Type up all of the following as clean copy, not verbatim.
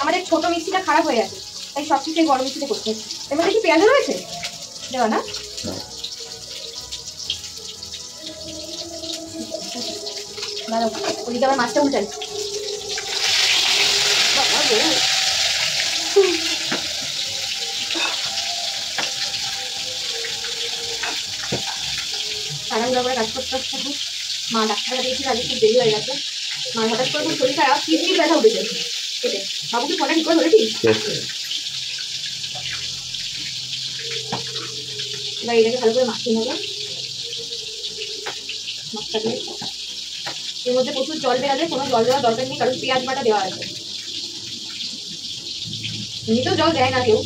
আমাদের ছোট মিক্সিটা খারাপ হয়ে গেছে, তাই সব কিছু বড় মিক্সিতে করতে হচ্ছে। এর মধ্যে কি পেঁয়াজও রয়েছে দেওয়া না? দাঁড়াও, ওদিকে আবার মাছটা উল্টাই। তাড়াহুড়া করে কাজ করতে হচ্ছে। মা ডাক্তার দিয়েছিল, আজকে খুব দেরি হয়ে গেছে। মা হঠাৎ করে খুব শরীর খারাপ, কিডনির ব্যথা উঠেছে পেটে। বাবু কি ফোনটা ঠিক করে ধরেছিস? এবার এটাকে ভালো করে মাখিয়ে নেবো। মাছটা দিয়ে এর মধ্যে প্রচুর জল বেরাবে, কোনো জল দেওয়ার দরকার নেই, কারণ পেঁয়াজ বাটা দেওয়া আছে। এমনিতেও জল দেয় না কেউ।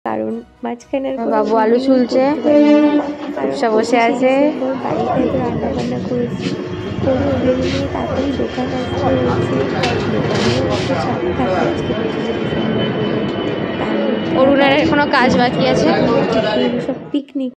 কারণ মাঝখানের বাবু আলু ছুলছে, সব বসে আছে। বাড়িতে তো রান্না বান্না করেছি, করে ওদের নিয়ে তাড়াতাড়ি দোকান আসতে হয়েছে। দোকানেও একটু চাপ থাকে, আজকে 25শে ডিসেম্বর বলে। তার মধ্যে অরুণের এখনো কাজ বাকি আছে। সব পিকনিক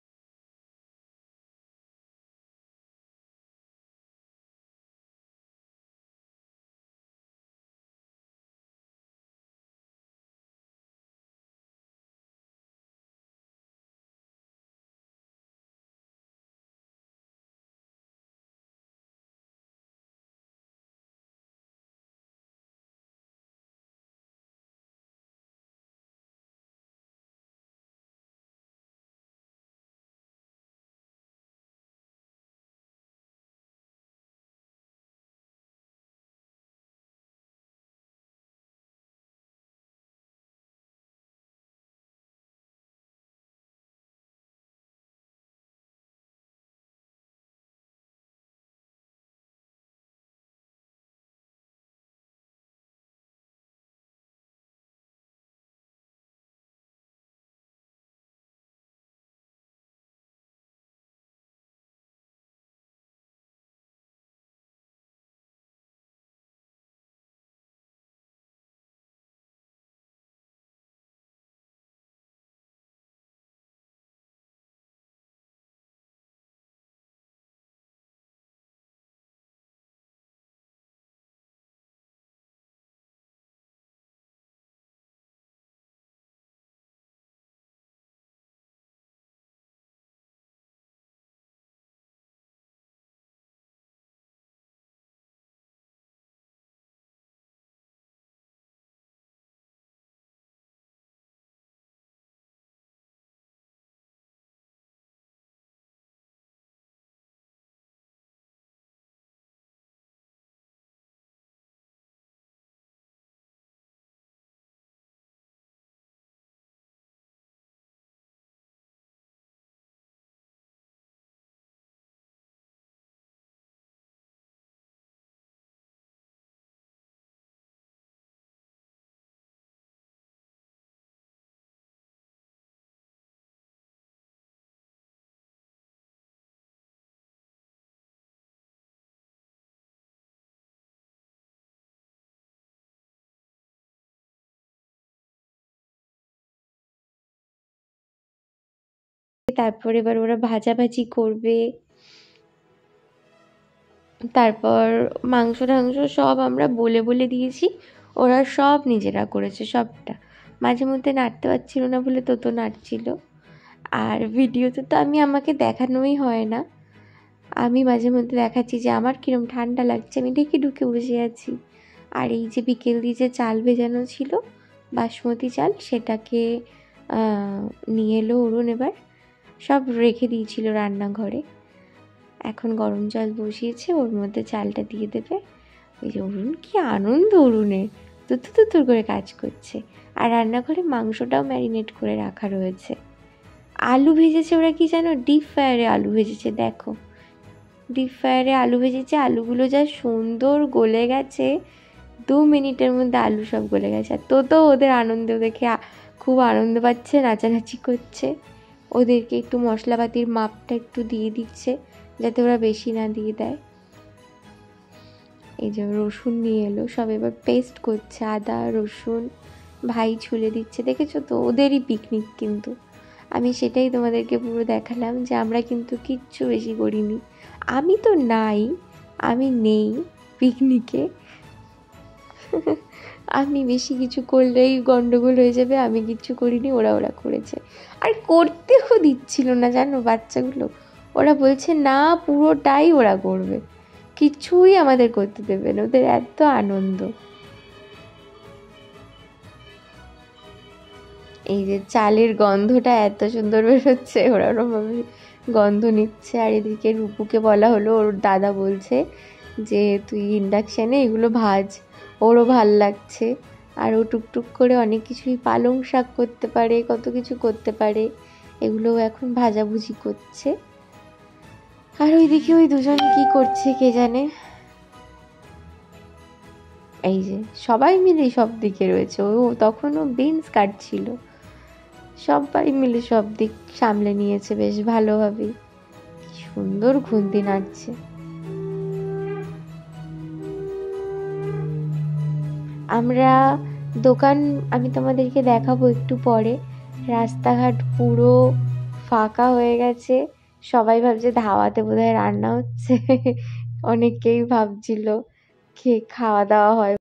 তারপর এবার ওরা ভাজাভাজি করবে, তারপর মাংস টাংস সব আমরা বলে বলে দিয়েছি, ওরা সব নিজেরা করেছে সবটা। মাঝে মধ্যে নাড়তে পারছিল না বলে তো নাড়ছিল। আর ভিডিওতে তো আমাকে দেখানোই হয় না, আমি মাঝে মধ্যে দেখাচ্ছি যে আমার কিরম ঠান্ডা লাগছে, আমি ঢুকে ঢুকে বসে আছি। আর এই যে বিকেল দিয়ে যে চাল ভেজানো ছিল বাসমতি চাল, সেটাকে নিয়ে এলো অরুণ, এবার সব রেখে দিয়েছিল রান্নাঘরে। এখন গরম জল বসিয়েছে, ওর মধ্যে চালটা দিয়ে দেবে। ওই যে অরুণ, কি আনন্দ অরুণের, তুতুর করে কাজ করছে। আর রান্নাঘরে মাংসটাও ম্যারিনেট করে রাখা রয়েছে। আলু ভেজেছে ওরা, কি জানো, ডিপ ফ্রায়ারে আলু ভেজেছে। দেখো, ডিপ ফ্রায়ারে আলু ভেজেছে, আলুগুলো যা সুন্দর গলে গেছে, 2 মিনিটের মধ্যে আলু সব গলে গেছে। আর তো ওদের আনন্দ দেখে খুব আনন্দ পাচ্ছে, নাচানাচি করছে। ওদেরকে একটু মশলাপাতির মাপটা একটু দিয়ে দিচ্ছে, যাতে ওরা বেশি না দিয়ে দেয়। এই যে রসুন নিয়ে এলো, সব এবার পেস্ট করছে, আদা রসুন ভাই ছুলে দিচ্ছে। দেখেছো তো, ওদেরই পিকনিক। কিন্তু আমি সেটাই তোমাদেরকে পুরো দেখালাম যে আমরা কিন্তু কিচ্ছু বেশি করিনি। আমি তো নাই, আমি নেই পিকনিকে। আমি বেশি কিছু করলেই গন্ডগোল হয়ে যাবে, আমি কিচ্ছু করিনি, ওরা করেছে। আর করতেও দিচ্ছিল না জানো বাচ্চাগুলো, ওরা বলছে না পুরোটাই ওরা করবে, কিছুই আমাদের করতে দেবে না, ওদের এত আনন্দ। এই যে চালের গন্ধটা এত সুন্দর বেরোচ্ছে, ওরা ওরমভাবে গন্ধ নিচ্ছে। আর এদিকে রূপুকে বলা হলো, ওর দাদা বলছে যে তুই ইন্ডাকশানে এগুলো ভাজ, ওরও ভাল লাগছে। আর ও টুকটুক করে অনেক কিছুই, পালং শাক করতে পারে, কত কিছু করতে পারে, এগুলো এখন ভাজাভুজি করছে। আর ওইদিকে ওই দুজন কি করছে কে জানে। এই যে সবাই মিলে সব দিকে রয়েছে, ও তখনও বিনস কাটছিল, সবাই মিলে সব দিক সামলে নিয়েছে বেশ ভালোভাবে। কি সুন্দর খুন্তি নাড়ছে। আমরা দোকান, আমি তোমাদেরকে দেখাবো একটু পরে। রাস্তাঘাট পুরো ফাঁকা হয়ে গেছে, সবাই ভাবছে ধাবাতে বোধহয় রান্না হচ্ছে। অনেকেই ভাবছিল খাওয়া দাওয়া হয়।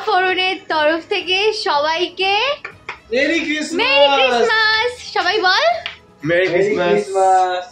ফোরনের তরফ থেকে সবাইকে মেরি মেরি ক্রিসমাস। সবাই বল মেরি ক্রিসমাস।